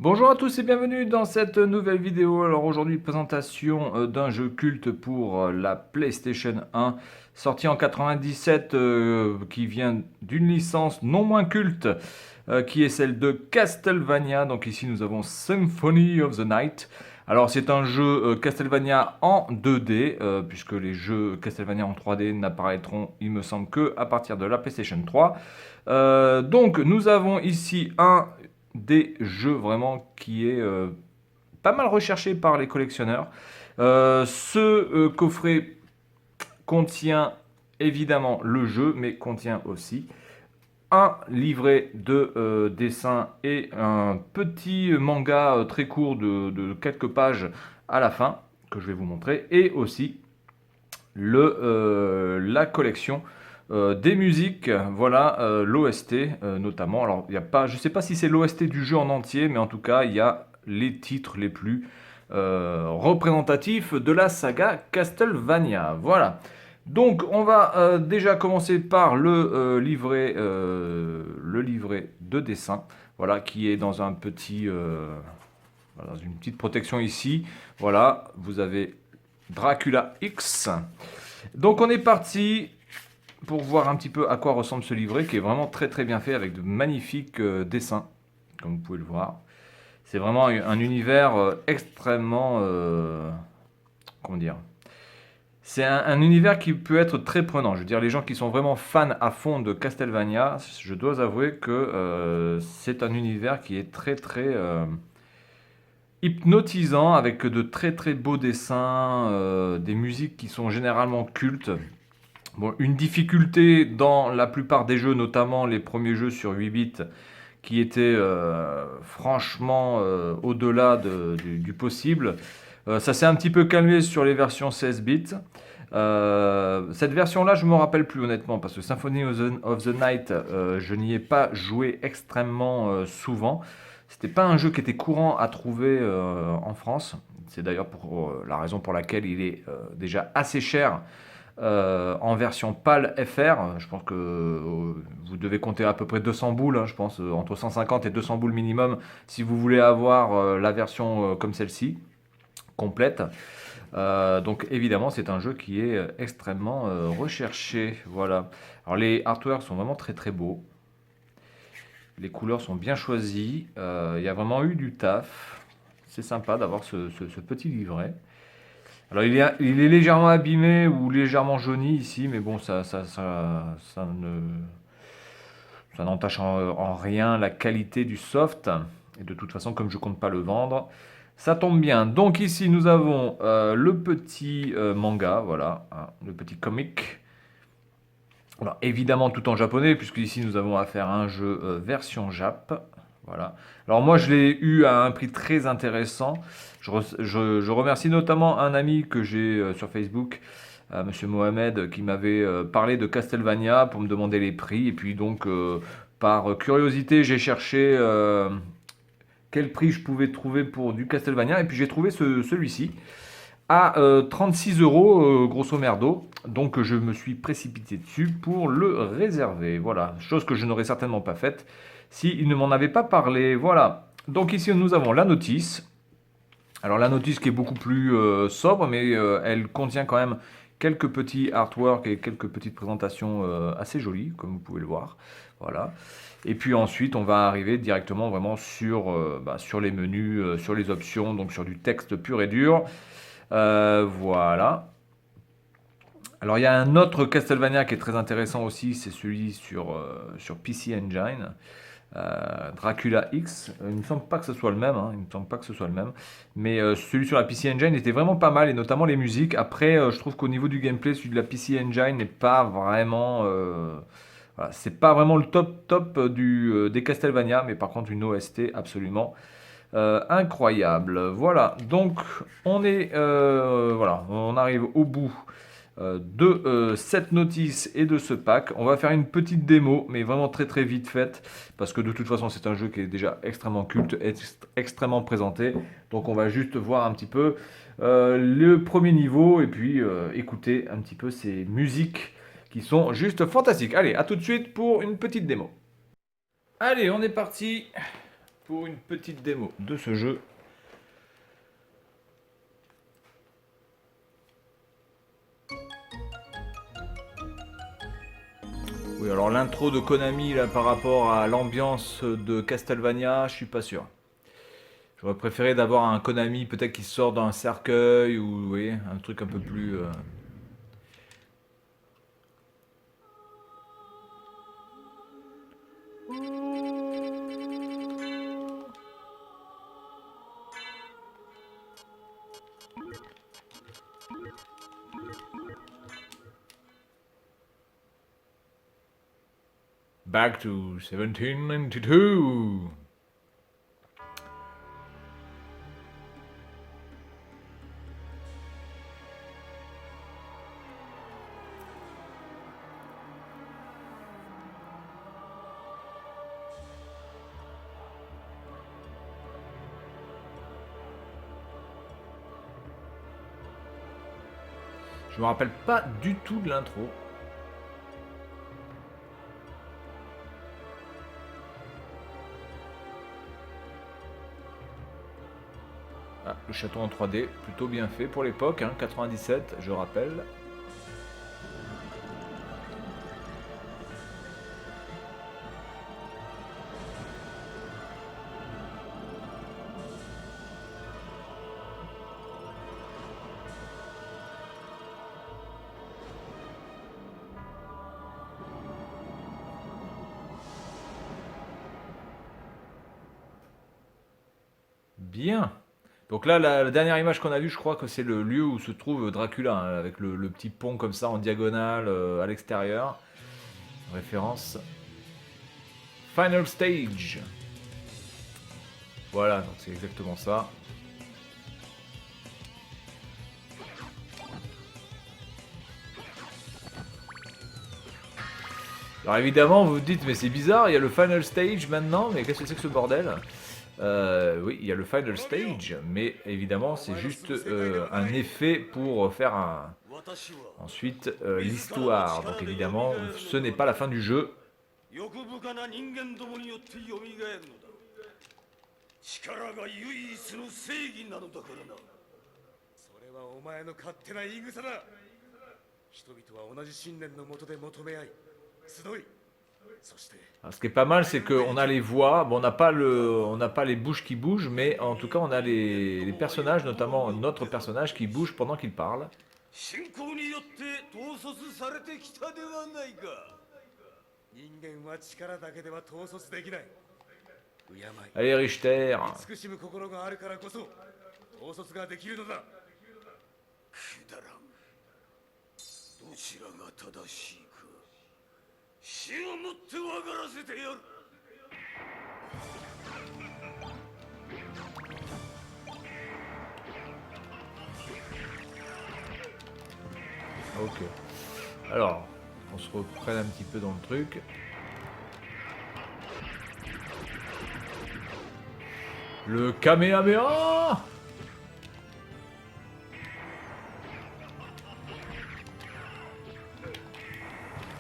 Bonjour à tous et bienvenue dans cette nouvelle vidéo. Alors aujourd'hui, présentation d'un jeu culte pour la PlayStation 1, sorti en 97, qui vient d'une licence non moins culte, qui est celle de Castlevania. Donc ici nous avons Symphony of the Night. Alors c'est un jeu Castlevania en 2D, puisque les jeux Castlevania en 3D n'apparaîtront, il me semble, que à partir de la PlayStation 3. Donc nous avons ici un des jeux vraiment qui est pas mal recherché par les collectionneurs. Ce coffret contient évidemment le jeu, mais contient aussi un livret de dessins et un petit manga très court de quelques pages à la fin, que je vais vous montrer, et aussi la collection des musiques, voilà, l'OST notamment. Alors, il y a pas, je ne sais pas si c'est l'OST du jeu en entier, mais en tout cas, il y a les titres les plus représentatifs de la saga Castlevania. Voilà. Donc, on va déjà commencer par le livret de dessin, voilà, qui est dans un petit, voilà, dans une petite protection ici. Voilà, vous avez Dracula X. Donc on est parti pour voir un petit peu à quoi ressemble ce livret qui est vraiment très très bien fait avec de magnifiques dessins, comme vous pouvez le voir. C'est vraiment un univers extrêmement... comment dire, c'est un univers qui peut être très prenant. Je veux dire, les gens qui sont vraiment fans à fond de Castlevania, je dois avouer que c'est un univers qui est très très hypnotisant avec de très très beaux dessins, des musiques qui sont généralement cultes. Bon, une difficulté dans la plupart des jeux, notamment les premiers jeux sur 8 bits, qui étaient franchement au-delà du possible. Ça s'est un petit peu calmé sur les versions 16 bits. Cette version-là, je ne me rappelle plus honnêtement, parce que Symphony of the Night, je n'y ai pas joué extrêmement souvent. C'était pas un jeu qui était courant à trouver en France. C'est d'ailleurs pour la raison pour laquelle il est déjà assez cher en version PAL FR. Je pense que vous devez compter à peu près 200 boules, hein, je pense, entre 150 et 200 boules minimum, si vous voulez avoir la version comme celle-ci, complète. Donc évidemment, c'est un jeu qui est extrêmement recherché. Voilà. Alors les artworks sont vraiment très très beaux. Les couleurs sont bien choisies. Il y a vraiment eu du taf. C'est sympa d'avoir ce petit livret. Alors il est légèrement abîmé ou légèrement jauni ici, mais bon, ça n'entache en rien la qualité du soft. Et de toute façon, comme je compte pas le vendre, ça tombe bien. Donc ici, nous avons le petit manga, voilà, hein, le petit comic. Alors, évidemment, tout en japonais, puisque ici, nous avons affaire à un jeu version Jap. Voilà. Alors moi, je l'ai eu à un prix très intéressant. Je remercie notamment un ami que j'ai sur Facebook, Monsieur Mohamed, qui m'avait parlé de Castlevania pour me demander les prix. Et puis donc, par curiosité, j'ai cherché quel prix je pouvais trouver pour du Castlevania. Et puis j'ai trouvé celui-ci à 36 euros, grosso merdo. Donc je me suis précipité dessus pour le réserver. Voilà, chose que je n'aurais certainement pas faite s'il ne m'en avait pas parlé. Voilà. Donc ici nous avons la notice. Alors la notice qui est beaucoup plus sobre, mais elle contient quand même quelques petits artworks et quelques petites présentations assez jolies, comme vous pouvez le voir. Voilà. Et puis ensuite, on va arriver directement vraiment sur les menus, sur les options, donc sur du texte pur et dur. Voilà. Alors il y a un autre Castlevania qui est très intéressant aussi, c'est celui sur PC Engine, Dracula X. Il ne me semble pas que ce soit le même, hein, il me semble pas que ce soit le même, mais celui sur la PC Engine était vraiment pas mal et notamment les musiques. Après, je trouve qu'au niveau du gameplay, celui de la PC Engine n'est pas vraiment, voilà, c'est pas vraiment le top top des Castlevania, mais par contre une OST absolument incroyable. Voilà, donc voilà, on arrive au bout de cette notice et de ce pack. On va faire une petite démo, mais vraiment très très vite faite, parce que de toute façon c'est un jeu qui est déjà extrêmement culte, extrêmement présenté. Donc on va juste voir un petit peu le premier niveau et puis écouter un petit peu ces musiques qui sont juste fantastiques. Allez, à tout de suite pour une petite démo. Allez, on est parti. pour une petite démo de ce jeu. Oui, alors l'intro de Konami là, par rapport à l'ambiance de Castlevania, je suis pas sûr. J'aurais préféré d'avoir un Konami peut-être qui sort d'un cercueil ou oui, un truc un peu plus... Back to 1792. Je me rappelle pas du tout de l'intro. Ah, le château en 3D, plutôt bien fait pour l'époque, hein, 97, je rappelle. Bien. Donc là, la dernière image qu'on a vue, je crois que c'est le lieu où se trouve Dracula, hein, avec le petit pont comme ça en diagonale à l'extérieur. Référence. Final Stage. Voilà, donc c'est exactement ça. Alors évidemment, vous vous dites, mais c'est bizarre, il y a le Final Stage maintenant, mais qu'est-ce que c'est que ce bordel? Oui, il y a le Final Stage, mais évidemment, c'est juste un effet pour faire ensuite l'histoire. Donc évidemment, ce n'est pas la fin du jeu. Alors, ce qui est pas mal, c'est qu'on a les voix. Bon, on n'a pas les bouches qui bougent, mais en tout cas, on a les personnages, notamment notre personnage, qui bouge pendant qu'il parle. Allez, Richter. Ok. Alors, on se reprenne un petit peu dans le truc. Le Kamehameha!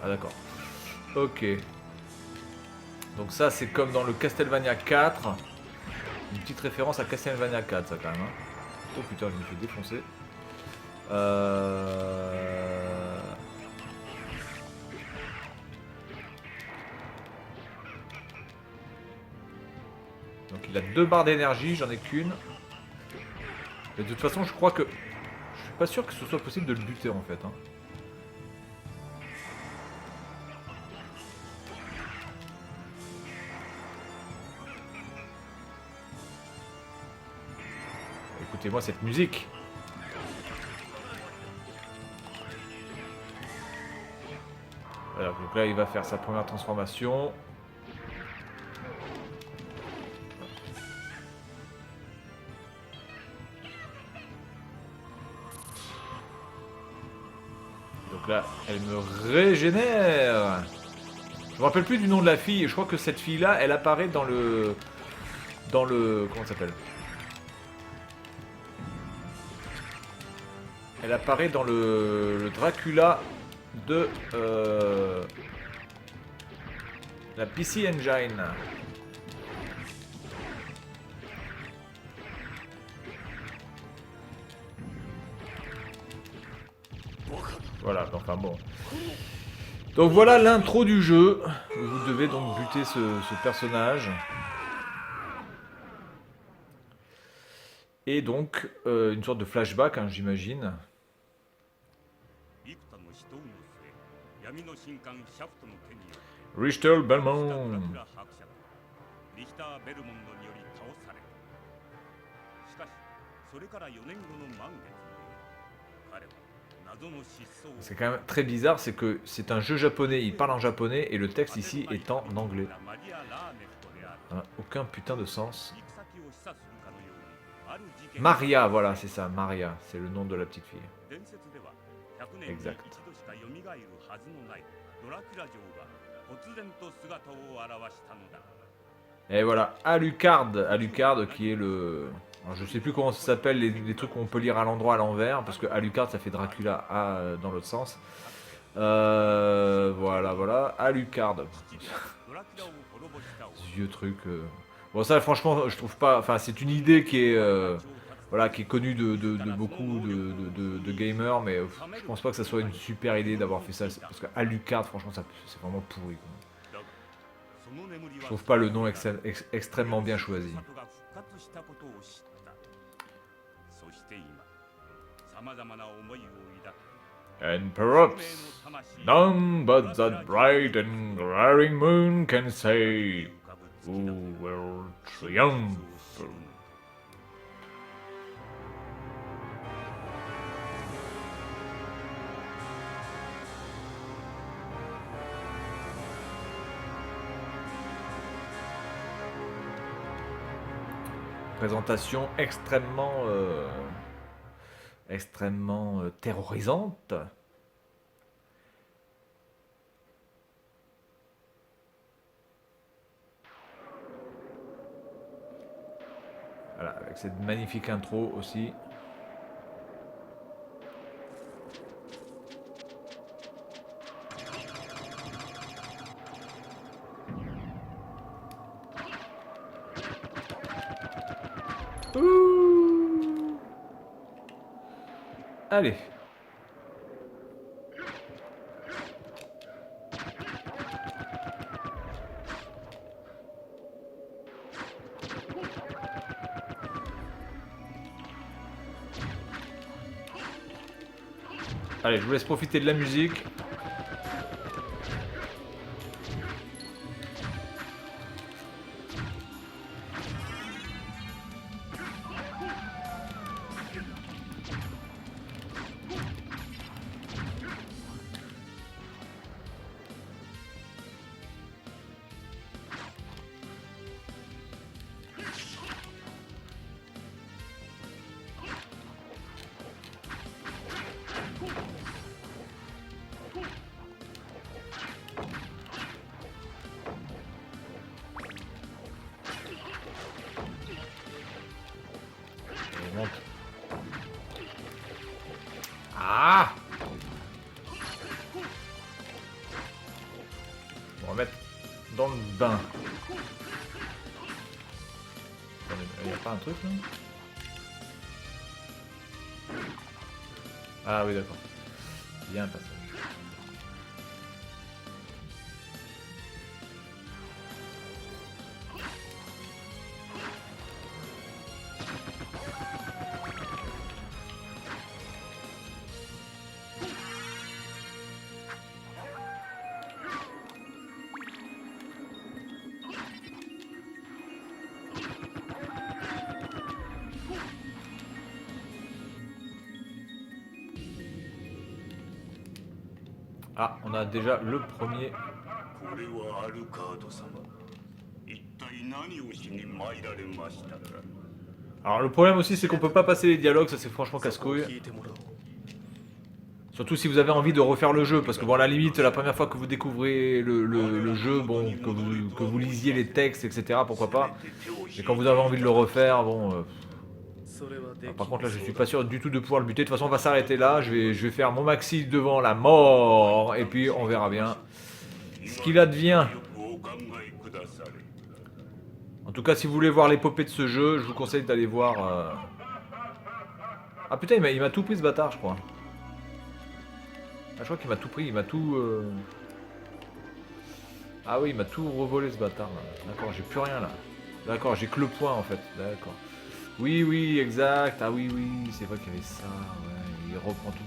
Ah d'accord. Ok. Donc ça c'est comme dans le Castlevania 4. Une petite référence à Castlevania 4 ça quand même. Hein. Oh putain je me fais défoncer. Donc il a 2 barres d'énergie, j'en ai qu'une. Mais de toute façon je crois que... Je suis pas sûr que ce soit possible de le buter en fait. Hein. Écoutez-moi cette musique. Voilà, donc là il va faire sa première transformation. Donc là, elle me régénère. Je me rappelle plus du nom de la fille. Je crois que cette fille-là, elle apparaît dans le... Comment ça s'appelle? Elle apparaît dans le Dracula de... la PC Engine. Voilà, enfin bon. Donc voilà l'intro du jeu. Vous devez donc buter ce personnage. Et donc, une sorte de flashback, hein, j'imagine. Richter Belmont. C'est quand même très bizarre, c'est que c'est un jeu japonais, il parle en japonais et le texte ici est en anglais. Ça n'a aucun putain de sens. Maria, voilà, c'est ça, Maria, c'est le nom de la petite fille. Exact. Et voilà, Alucard qui est le... Alors, je sais plus comment ça s'appelle, les trucs qu'on peut lire à l'endroit à l'envers, parce que Alucard ça fait Dracula dans l'autre sens. Voilà, Alucard. Ce vieux truc. Bon ça franchement je trouve pas... Enfin c'est une idée qui est... voilà, qui est connue de beaucoup de gamers, mais je pense pas que ça soit une super idée d'avoir fait ça, parce que Alucard franchement c'est vraiment pourri, quoi. Je trouve pas le nom extrêmement bien choisi. And perhaps none but that bright and glaring moon can say who will triumph. Présentation extrêmement terrorisante. Voilà, avec cette magnifique intro aussi. Ouh. Allez. Allez, je vous laisse profiter de la musique. Ah! On va mettre dans le bain. Il n'y a pas un truc là? Ah oui d'accord. Il y a un passage. Ah, on a déjà le premier. Alors le problème aussi c'est qu'on peut pas passer les dialogues, ça c'est franchement casse-couille. Surtout si vous avez envie de refaire le jeu, parce que bon à la limite la première fois que vous découvrez le jeu, bon que vous lisiez les textes, etc. pourquoi pas. Mais quand vous avez envie de le refaire, bon... Alors, par contre là je suis pas sûr du tout de pouvoir le buter, de toute façon on va s'arrêter là, je vais faire mon maxi devant la mort, et puis on verra bien ce qu'il advient. En tout cas si vous voulez voir l'épopée de ce jeu, je vous conseille d'aller voir... Ah putain il m'a tout pris ce bâtard je crois. Ah, je crois qu'il m'a tout pris, il m'a tout... Ah oui, il m'a tout revolé ce bâtard là. D'accord, j'ai plus rien là. D'accord, j'ai que le point en fait. D'accord. Oui, oui, exact. Ah oui, oui, c'est vrai qu'il y avait ça. Ouais, il reprend tout.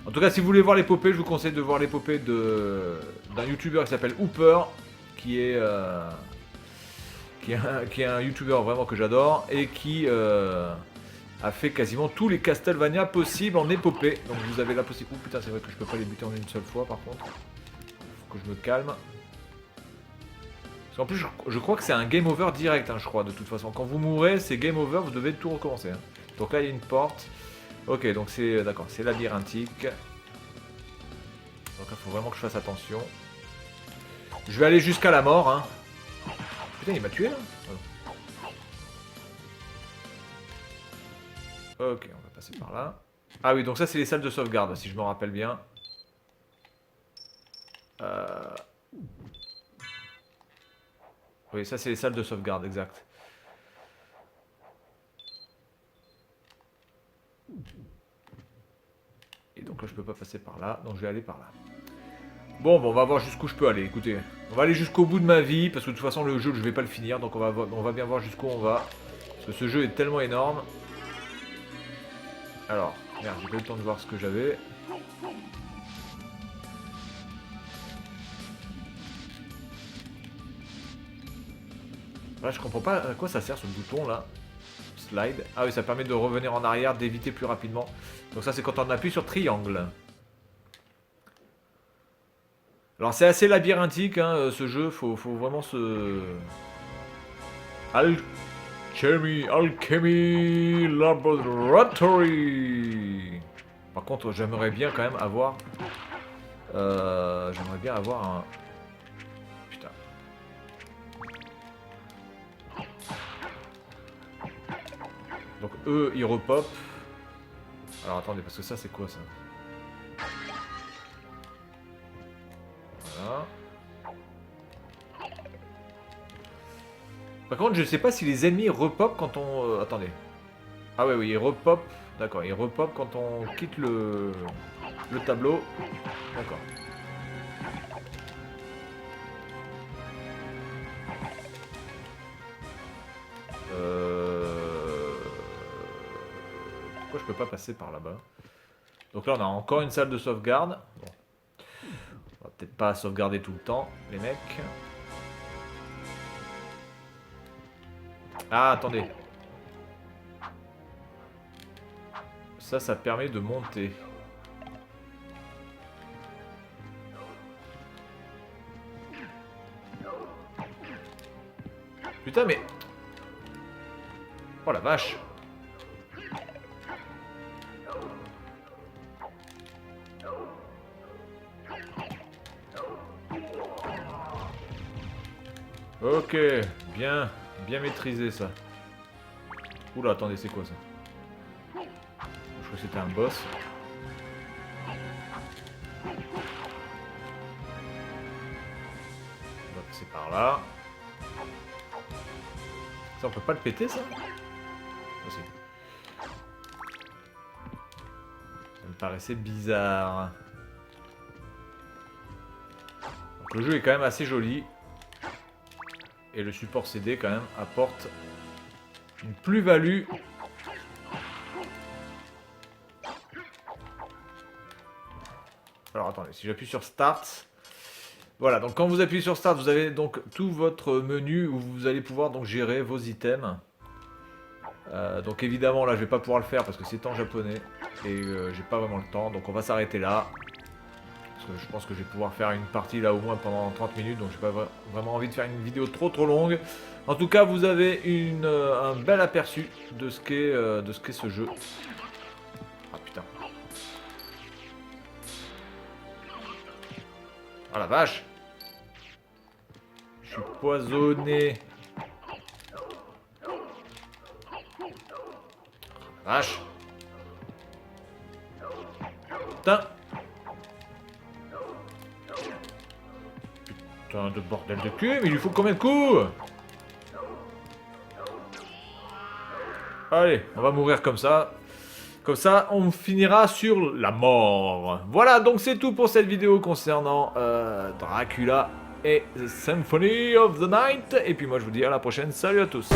En tout cas, si vous voulez voir l'épopée, je vous conseille de voir l'épopée d'un youtubeur qui s'appelle Hooper, qui est, qui est un youtubeur vraiment que j'adore et qui a fait quasiment tous les Castlevania possibles en épopée. Donc vous avez la possibilité. Oh putain, c'est vrai que je peux pas les buter en une seule fois par contre. Faut que je me calme. Parce qu'en plus, je crois que c'est un game over direct, hein, je crois, de toute façon. Quand vous mourrez, c'est game over, vous devez tout recommencer. Hein. Donc là, il y a une porte. Ok, donc c'est d'accord, c'est labyrinthique. Donc il faut vraiment que je fasse attention. Je vais aller jusqu'à la mort. Hein. Putain, il m'a tué là. Ok, on va passer par là. Ah oui, donc ça c'est les salles de sauvegarde, si je me rappelle bien. Oui, ça c'est les salles de sauvegarde, exact. Et donc là je peux pas passer par là, donc je vais aller par là. Bon, on va voir jusqu'où je peux aller, écoutez. On va aller jusqu'au bout de ma vie, parce que de toute façon le jeu je vais pas le finir, donc on va bien voir jusqu'où on va. Parce que ce jeu est tellement énorme. Alors, merde, j'ai pas eu le temps de voir ce que j'avais. Là, je comprends pas à quoi ça sert ce bouton là. Slide. Ah oui, ça permet de revenir en arrière, d'éviter plus rapidement. Donc ça c'est quand on appuie sur triangle. Alors c'est assez labyrinthique hein, ce jeu, faut vraiment se... Alchemy Laboratory. Par contre j'aimerais bien quand même avoir... j'aimerais bien avoir un... Putain. Donc eux ils repop. Alors attendez, parce que ça c'est quoi ça? Voilà. Par contre, je sais pas si les ennemis repop quand on... attendez. Ah ouais, oui, ils repop. D'accord, ils repop quand on quitte le tableau. D'accord. Pourquoi je peux pas passer par là-bas? Donc là, on a encore une salle de sauvegarde. Bon. On va peut-être pas sauvegarder tout le temps, les mecs. Ah, attendez. Ça permet de monter. Putain, mais... Oh la vache. Ok, bien maîtrisé ça. Oula, attendez, c'est quoi ça? Je crois que c'était un boss. On va passer par là. Ça, on peut pas le péter, ça? Ah, si. Ça me paraissait bizarre. Donc, le jeu est quand même assez joli. Et le support CD, quand même, apporte une plus-value. Alors, attendez, si j'appuie sur Start... Voilà, donc quand vous appuyez sur Start, vous avez donc tout votre menu où vous allez pouvoir donc gérer vos items. Donc évidemment, là, je vais pas pouvoir le faire parce que c'est en japonais. Et j'ai pas vraiment le temps, donc on va s'arrêter là. Parce que je pense que je vais pouvoir faire une partie là au moins pendant 30 minutes, donc j'ai pas vraiment envie de faire une vidéo trop longue. En tout cas, vous avez un bel aperçu de ce qu'est ce jeu. Ah putain. Ah la vache. Je suis poisonné. Vache. Putain. Putain de bordel de cul, mais il lui faut combien de coups? Allez, on va mourir comme ça. Comme ça, on finira sur la mort. Voilà, donc c'est tout pour cette vidéo concernant Dracula et The Symphony of the Night. Et puis moi, je vous dis à la prochaine. Salut à tous.